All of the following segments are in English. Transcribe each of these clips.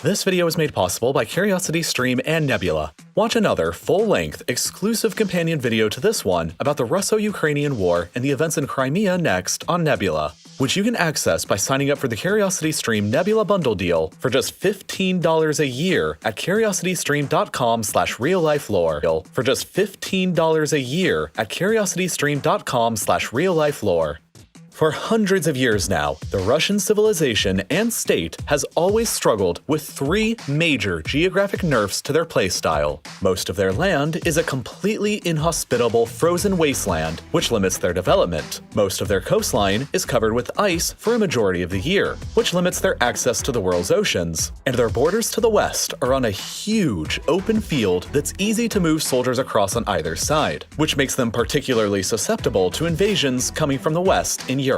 This video was made possible by CuriosityStream and Nebula. Watch another, full-length, exclusive companion video to this one about the Russo-Ukrainian War and the events in Crimea next on Nebula, which you can access by signing up for the CuriosityStream Nebula bundle deal for just $15 a year at curiositystream.com/RealLifeLore. For just $15 a year at curiositystream.com/RealLifeLore. For hundreds of years now, the Russian civilization and state has always struggled with three major geographic nerfs to their playstyle. Most of their land is a completely inhospitable frozen wasteland, which limits their development. Most of their coastline is covered with ice for a majority of the year, which limits their access to the world's oceans. And their borders to the west are on a huge open field that's easy to move soldiers across on either side, which makes them particularly susceptible to invasions coming from the west in Europe.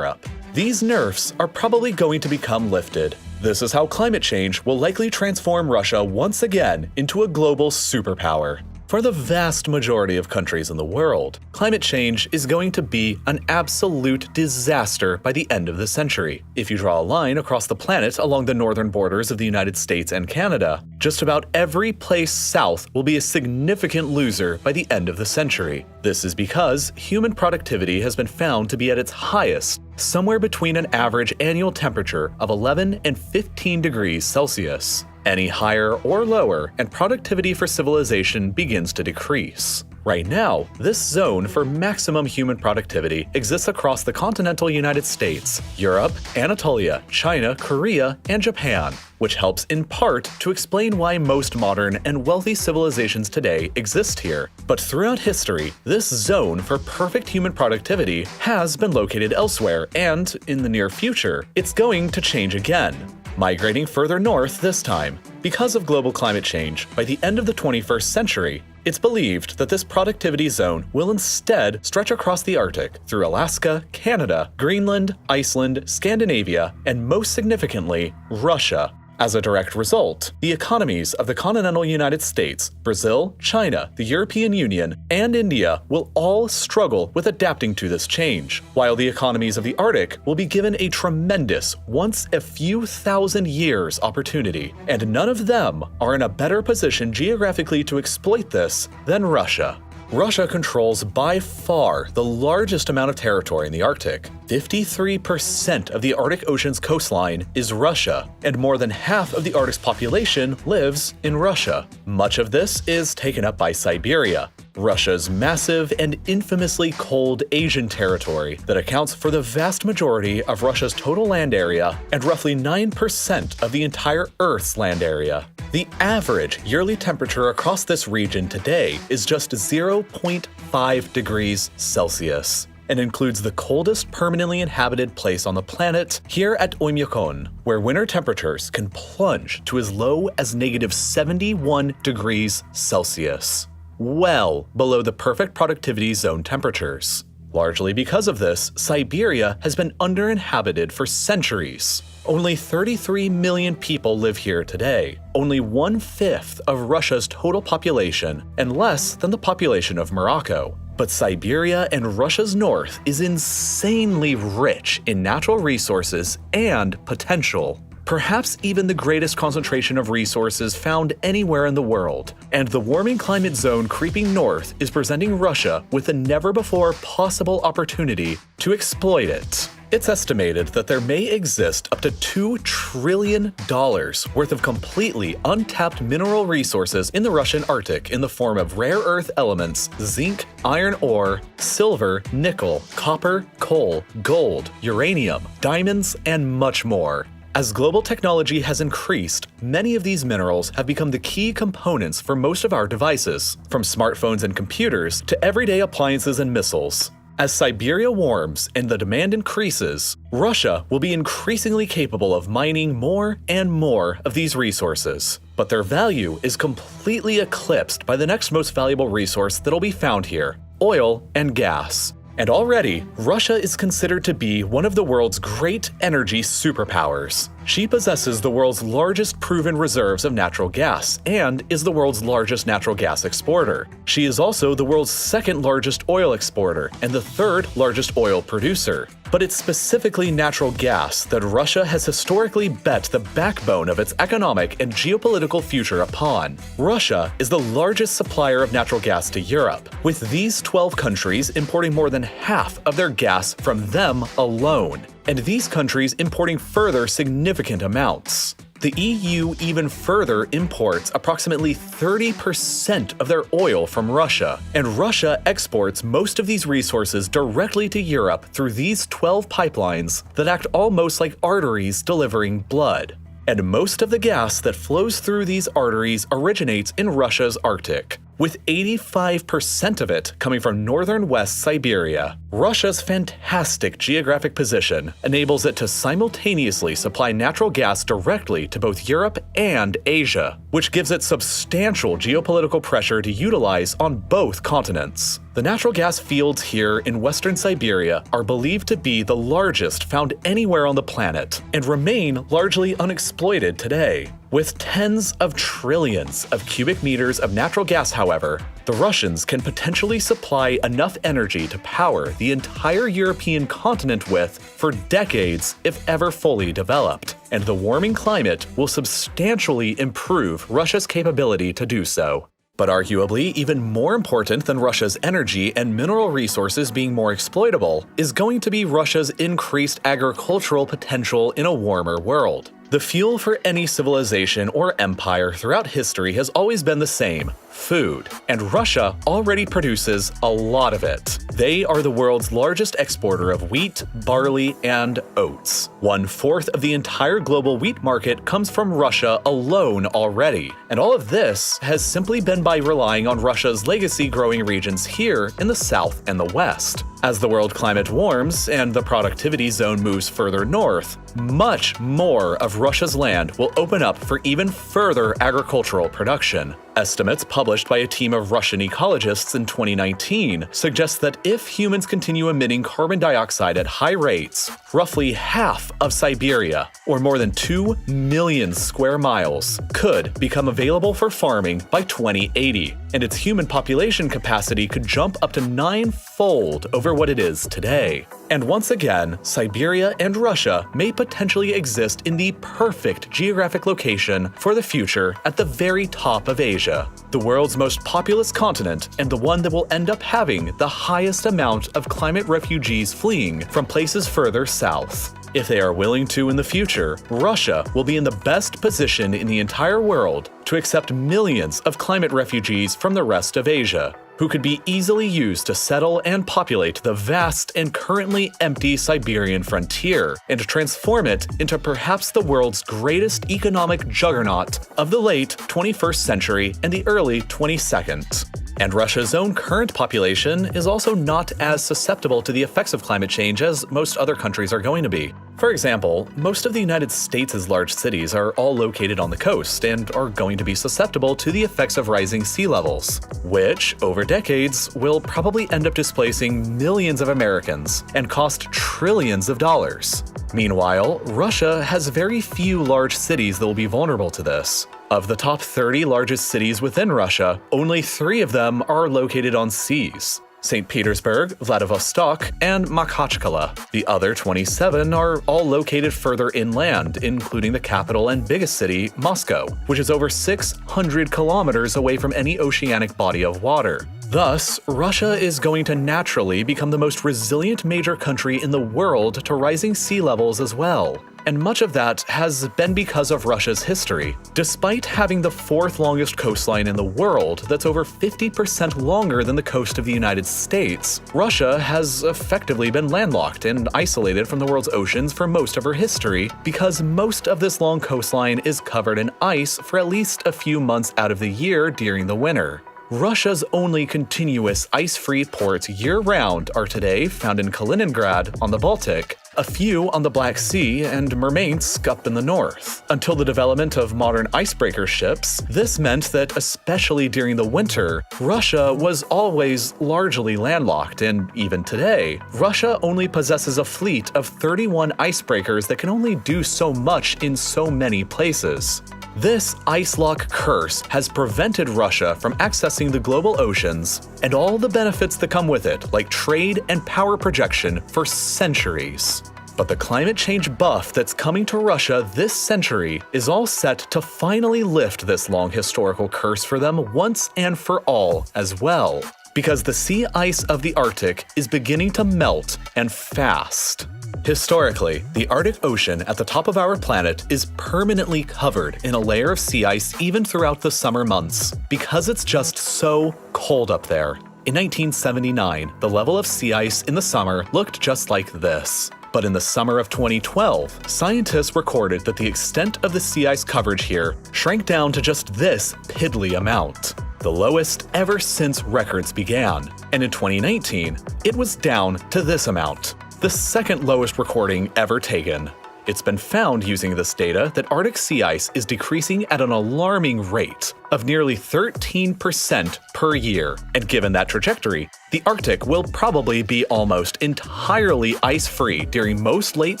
These nerfs are probably going to become lifted. This is how climate change will likely transform Russia once again into a global superpower. For the vast majority of countries in the world, climate change is going to be an absolute disaster by the end of the century. If you draw a line across the planet along the northern borders of the United States and Canada, just about every place south will be a significant loser by the end of the century. This is because human productivity has been found to be at its highest, somewhere between an average annual temperature of 11 and 15 degrees Celsius. Any higher or lower, and productivity for civilization begins to decrease. Right now, this zone for maximum human productivity exists across the continental United States, Europe, Anatolia, China, Korea, and Japan, which helps in part to explain why most modern and wealthy civilizations today exist here. But throughout history, this zone for perfect human productivity has been located elsewhere, and in the near future, it's going to change again. Migrating further north this time. Because of global climate change, by the end of the 21st century, it's believed that this productivity zone will instead stretch across the Arctic through Alaska, Canada, Greenland, Iceland, Scandinavia, and most significantly, Russia. As a direct result, the economies of the continental United States, Brazil, China, the European Union, and India will all struggle with adapting to this change, while the economies of the Arctic will be given a tremendous, once a few thousand years opportunity, and none of them are in a better position geographically to exploit this than Russia. Russia controls by far the largest amount of territory in the Arctic. 53% of the Arctic Ocean's coastline is Russia, and more than half of the Arctic's population lives in Russia. Much of this is taken up by Siberia, Russia's massive and infamously cold Asian territory that accounts for the vast majority of Russia's total land area and roughly 9% of the entire Earth's land area. The average yearly temperature across this region today is just 0.5 degrees Celsius and includes the coldest permanently inhabited place on the planet here at Oymyakon, where winter temperatures can plunge to as low as -71 degrees Celsius, well below the perfect productivity zone temperatures. Largely because of this, Siberia has been underinhabited for centuries. Only 33 million people live here today, only 1/5 of Russia's total population, and less than the population of Morocco. But Siberia and Russia's north is insanely rich in natural resources and potential. Perhaps even the greatest concentration of resources found anywhere in the world, and the warming climate zone creeping north is presenting Russia with a never-before possible opportunity to exploit it. It's estimated that there may exist up to $2 trillion worth of completely untapped mineral resources in the Russian Arctic in the form of rare earth elements, zinc, iron ore, silver, nickel, copper, coal, gold, uranium, diamonds, and much more. As global technology has increased, many of these minerals have become the key components for most of our devices, from smartphones and computers to everyday appliances and missiles. As Siberia warms and the demand increases, Russia will be increasingly capable of mining more and more of these resources. But their value is completely eclipsed by the next most valuable resource that'll be found here: oil and gas. And already, Russia is considered to be one of the world's great energy superpowers. She possesses the world's largest proven reserves of natural gas and is the world's largest natural gas exporter. She is also the world's second largest oil exporter and the third largest oil producer. But it's specifically natural gas that Russia has historically bet the backbone of its economic and geopolitical future upon. Russia is the largest supplier of natural gas to Europe, with these 12 countries importing more than half of their gas from them alone, and these countries importing further significant amounts. The EU even further imports approximately 30% of their oil from Russia, and Russia exports most of these resources directly to Europe through these 12 pipelines that act almost like arteries delivering blood. And most of the gas that flows through these arteries originates in Russia's Arctic, with 85% of it coming from northern West Siberia. Russia's fantastic geographic position enables it to simultaneously supply natural gas directly to both Europe and Asia, which gives it substantial geopolitical pressure to utilize on both continents. The natural gas fields here in western Siberia are believed to be the largest found anywhere on the planet and remain largely unexploited today. With tens of trillions of cubic meters of natural gas, however, the Russians can potentially supply enough energy to power the entire European continent with for decades if ever fully developed, and the warming climate will substantially improve Russia's capability to do so. But arguably, even more important than Russia's energy and mineral resources being more exploitable is going to be Russia's increased agricultural potential in a warmer world. The fuel for any civilization or empire throughout history has always been the same: food. And Russia already produces a lot of it. They are the world's largest exporter of wheat, barley, and oats. 1/4 of the entire global wheat market comes from Russia alone already. And all of this has simply been by relying on Russia's legacy growing regions here in the south and the west. As the world climate warms and the productivity zone moves further north, much more of Russia's land will open up for even further agricultural production. Estimates published by a team of Russian ecologists in 2019 suggest that if humans continue emitting carbon dioxide at high rates, roughly half of Siberia, or more than 2 million square miles, could become available for farming by 2080, and its human population capacity could jump up to 9-fold over what it is today. And once again, Siberia and Russia may potentially exist in the perfect geographic location for the future at the very top of Asia, the world's most populous continent and the one that will end up having the highest amount of climate refugees fleeing from places further south. If they are willing to in the future, Russia will be in the best position in the entire world to accept millions of climate refugees from the rest of Asia, who could be easily used to settle and populate the vast and currently empty Siberian frontier, and to transform it into perhaps the world's greatest economic juggernaut of the late 21st century and the early 22nd. And Russia's own current population is also not as susceptible to the effects of climate change as most other countries are going to be. For example, most of the United States' large cities are all located on the coast and are going to be susceptible to the effects of rising sea levels, which, over decades, will probably end up displacing millions of Americans and cost trillions of dollars. Meanwhile, Russia has very few large cities that will be vulnerable to this. Of the top 30 largest cities within Russia, only 3 of them are located on seas: St. Petersburg, Vladivostok, and Makhachkala. The other 27 are all located further inland, including the capital and biggest city, Moscow, which is over 600 kilometers away from any oceanic body of water. Thus, Russia is going to naturally become the most resilient major country in the world to rising sea levels as well. And much of that has been because of Russia's history. Despite having the 4th longest coastline in the world that's over 50% longer than the coast of the United States, Russia has effectively been landlocked and isolated from the world's oceans for most of her history because most of this long coastline is covered in ice for at least a few months out of the year during the winter. Russia's only continuous ice-free ports year-round are today found in Kaliningrad on the Baltic a few on the Black Sea, and Murmansk up in the north. Until the development of modern icebreaker ships, this meant that, especially during the winter, Russia was always largely landlocked, and even today, Russia only possesses a fleet of 31 icebreakers that can only do so much in so many places. This ice lock curse has prevented Russia from accessing the global oceans and all the benefits that come with it, like trade and power projection, for centuries. But the climate change buff that's coming to Russia this century is all set to finally lift this long historical curse for them once and for all as well. Because the sea ice of the Arctic is beginning to melt, and fast. Historically, the Arctic Ocean at the top of our planet is permanently covered in a layer of sea ice even throughout the summer months, because it's just so cold up there. In 1979, the level of sea ice in the summer looked just like this. But in the summer of 2012, scientists recorded that the extent of the sea ice coverage here shrank down to just this piddly amount, the lowest ever since records began. And in 2019, it was down to this amount, the second lowest recording ever taken. It's been found using this data that Arctic sea ice is decreasing at an alarming rate of nearly 13% per year. And given that trajectory, the Arctic will probably be almost entirely ice-free during most late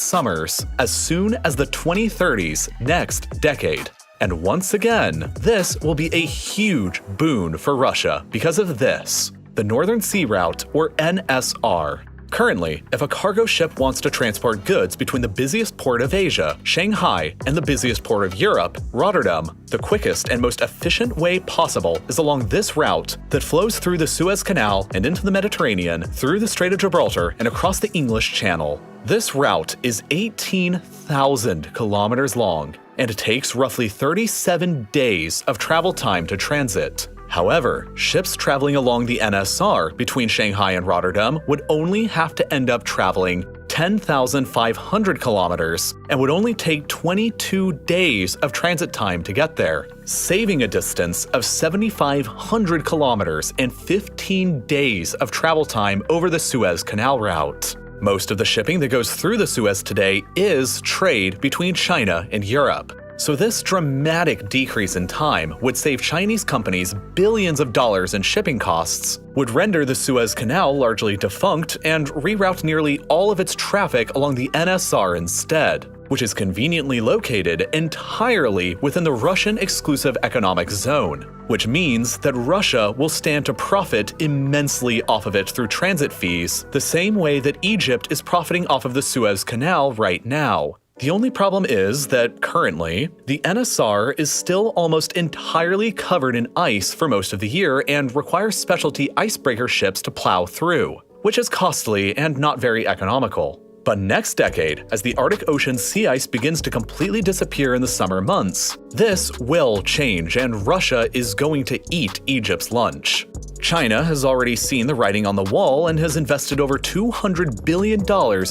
summers as soon as the 2030s next decade. And once again, this will be a huge boon for Russia because of this, the Northern Sea Route, or NSR. Currently, if a cargo ship wants to transport goods between the busiest port of Asia, Shanghai, and the busiest port of Europe, Rotterdam, the quickest and most efficient way possible is along this route that flows through the Suez Canal and into the Mediterranean, through the Strait of Gibraltar, and across the English Channel. This route is 18,000 kilometers long, and it takes roughly 37 days of travel time to transit. However, ships traveling along the NSR between Shanghai and Rotterdam would only have to end up traveling 10,500 kilometers and would only take 22 days of transit time to get there, saving a distance of 7,500 kilometers and 15 days of travel time over the Suez Canal route. Most of the shipping that goes through the Suez today is trade between China and Europe. So this dramatic decrease in time would save Chinese companies billions of dollars in shipping costs, would render the Suez Canal largely defunct, and reroute nearly all of its traffic along the NSR instead, which is conveniently located entirely within the Russian exclusive economic zone, which means that Russia will stand to profit immensely off of it through transit fees, the same way that Egypt is profiting off of the Suez Canal right now. The only problem is that, currently, the NSR is still almost entirely covered in ice for most of the year and requires specialty icebreaker ships to plow through, which is costly and not very economical. But next decade, as the Arctic Ocean's sea ice begins to completely disappear in the summer months, this will change and Russia is going to eat Egypt's lunch. China has already seen the writing on the wall and has invested over $200 billion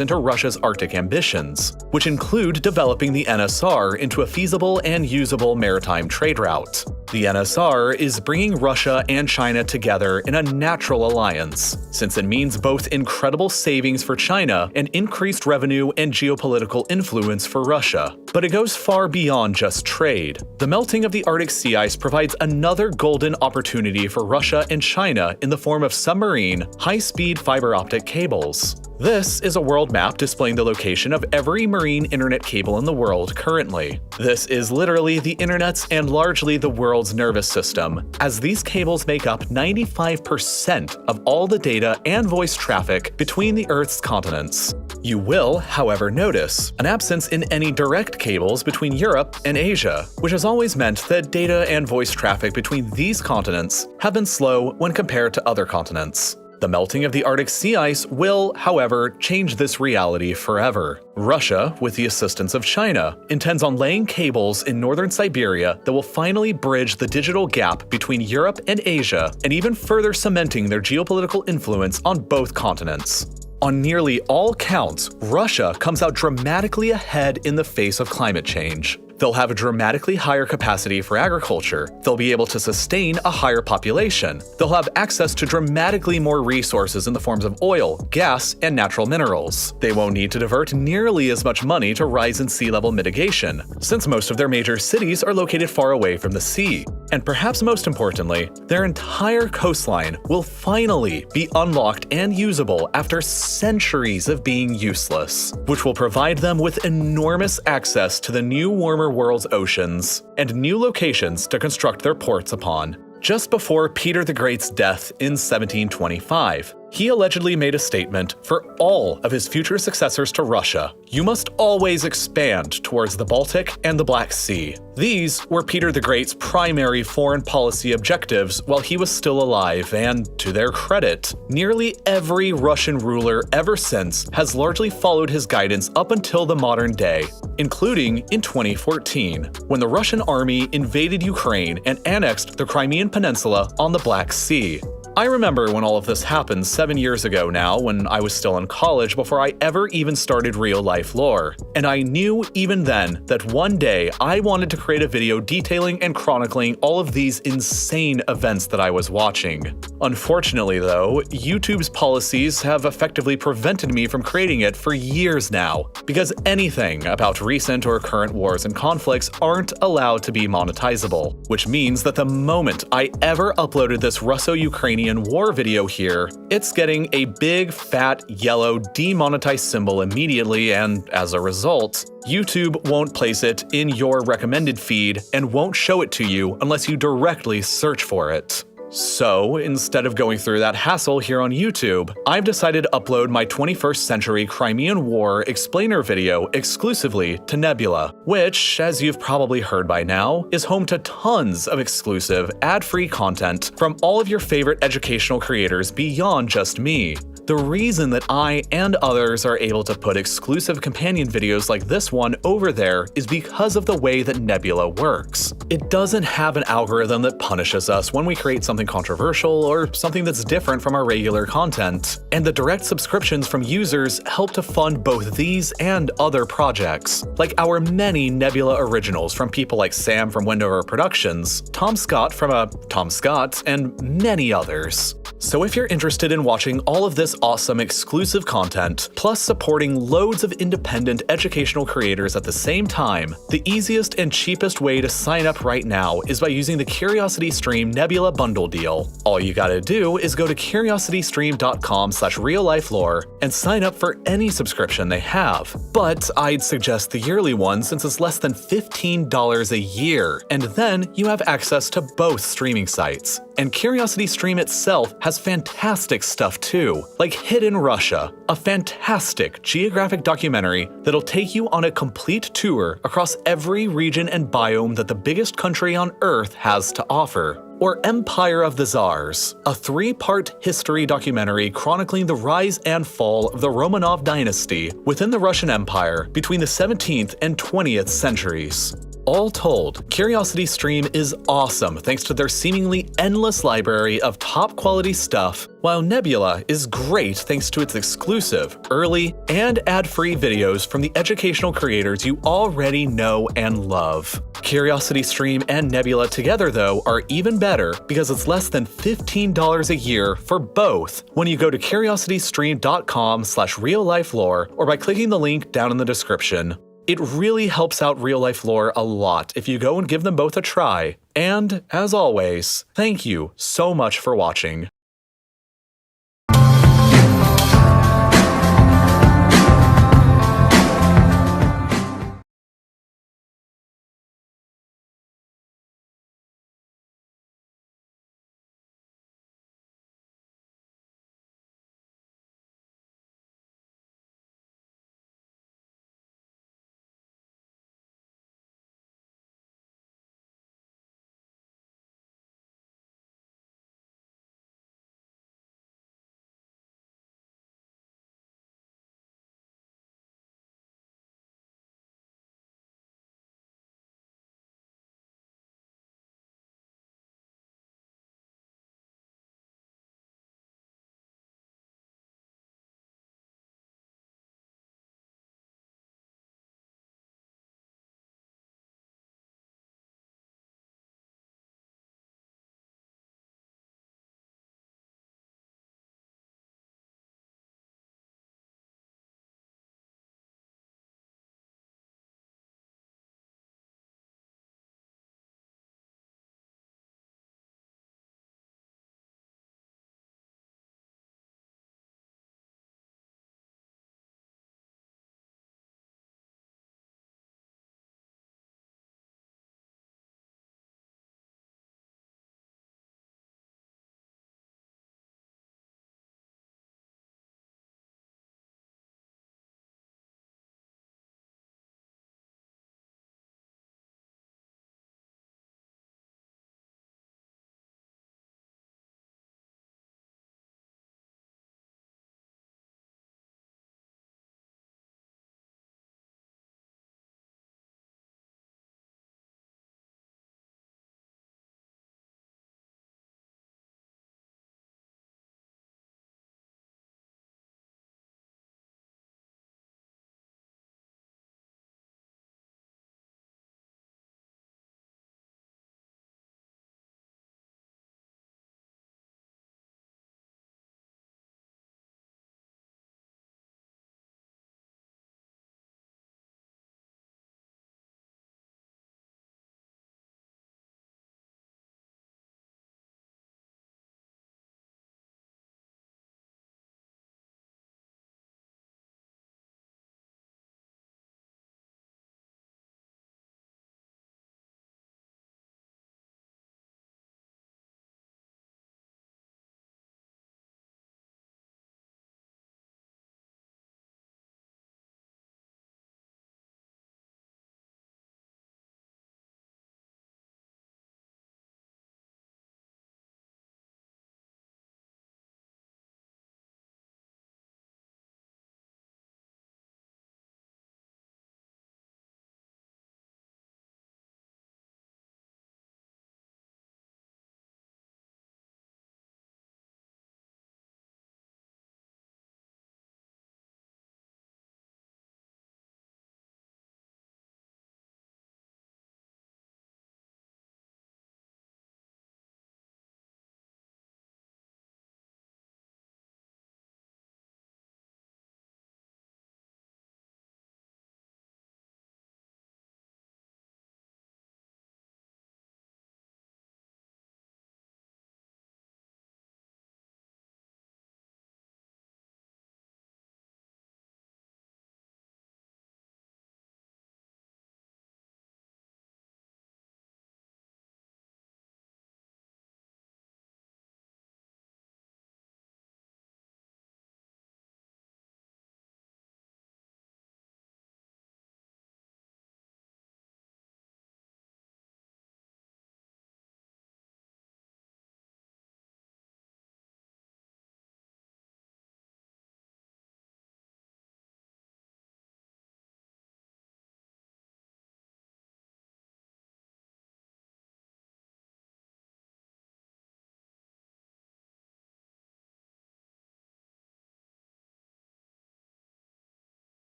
into Russia's Arctic ambitions, which include developing the NSR into a feasible and usable maritime trade route. The NSR is bringing Russia and China together in a natural alliance, since it means both incredible savings for China and increased revenue and geopolitical influence for Russia. But it goes far beyond just trade. The melting of the Arctic sea ice provides another golden opportunity for Russia and China in the form of submarine, high-speed fiber optic cables. This is a world map displaying the location of every marine internet cable in the world currently. This is literally the internet's and largely the world's nervous system, as these cables make up 95% of all the data and voice traffic between the Earth's continents. You will, however, notice an absence in any direct cables between Europe and Asia, which has always meant that data and voice traffic between these continents have been slow when compared to other continents. The melting of the Arctic sea ice will, however, change this reality forever. Russia, with the assistance of China, intends on laying cables in northern Siberia that will finally bridge the digital gap between Europe and Asia, and even further cementing their geopolitical influence on both continents. On nearly all counts, Russia comes out dramatically ahead in the face of climate change. They'll have a dramatically higher capacity for agriculture. They'll be able to sustain a higher population. They'll have access to dramatically more resources in the forms of oil, gas, and natural minerals. They won't need to divert nearly as much money to rise in sea level mitigation, since most of their major cities are located far away from the sea. And perhaps most importantly, their entire coastline will finally be unlocked and usable after centuries of being useless, which will provide them with enormous access to the new warmer world's oceans and new locations to construct their ports upon. Just before Peter the Great's death in 1725, he allegedly made a statement for all of his future successors to Russia: "You must always expand towards the Baltic and the Black Sea." These were Peter the Great's primary foreign policy objectives while he was still alive, and to their credit, nearly every Russian ruler ever since has largely followed his guidance up until the modern day, including in 2014, when the Russian army invaded Ukraine and annexed the Crimean Peninsula on the Black Sea. I remember when all of this happened 7 years ago now, when I was still in college before I ever even started RealLifeLore, and I knew even then that one day I wanted to create a video detailing and chronicling all of these insane events that I was watching. Unfortunately though, YouTube's policies have effectively prevented me from creating it for years now, because anything about recent or current wars and conflicts aren't allowed to be monetizable, which means that the moment I ever uploaded this Russo-Ukrainian war video here, it's getting a big fat yellow demonetized symbol immediately, and as a result, YouTube won't place it in your recommended feed and won't show it to you unless you directly search for it. So, instead of going through that hassle here on YouTube, I've decided to upload my 21st century Crimean War explainer video exclusively to Nebula, which, as you've probably heard by now, is home to tons of exclusive, ad-free content from all of your favorite educational creators beyond just me. The reason that I and others are able to put exclusive companion videos like this one over there is because of the way that Nebula works. It doesn't have an algorithm that punishes us when we create something controversial or something that's different from our regular content, and the direct subscriptions from users help to fund both these and other projects, like our many Nebula originals from people like Sam from Wendover Productions, Tom Scott from Tom Scott, and many others. So if you're interested in watching all of this awesome exclusive content, plus supporting loads of independent educational creators at the same time, the easiest and cheapest way to sign up right now is by using the CuriosityStream Nebula bundle deal. All you gotta do is go to curiositystream.com/realliflore and sign up for any subscription they have. But I'd suggest the yearly one since it's less than $15 a year, and then you have access to both streaming sites. And CuriosityStream itself has fantastic stuff too, like Hidden Russia, a fantastic geographic documentary that'll take you on a complete tour across every region and biome that the biggest country on Earth has to offer. Or Empire of the Tsars, a 3-part history documentary chronicling the rise and fall of the Romanov dynasty within the Russian Empire between the 17th and 20th centuries. All told, CuriosityStream is awesome thanks to their seemingly endless library of top-quality stuff, while Nebula is great thanks to its exclusive, early, and ad-free videos from the educational creators you already know and love. CuriosityStream and Nebula together, though, are even better because it's less than $15 a year for both when you go to curiositystream.com/realliflore or by clicking the link down in the description. It really helps out RealLifeLore a lot if you go and give them both a try. And, as always, thank you so much for watching.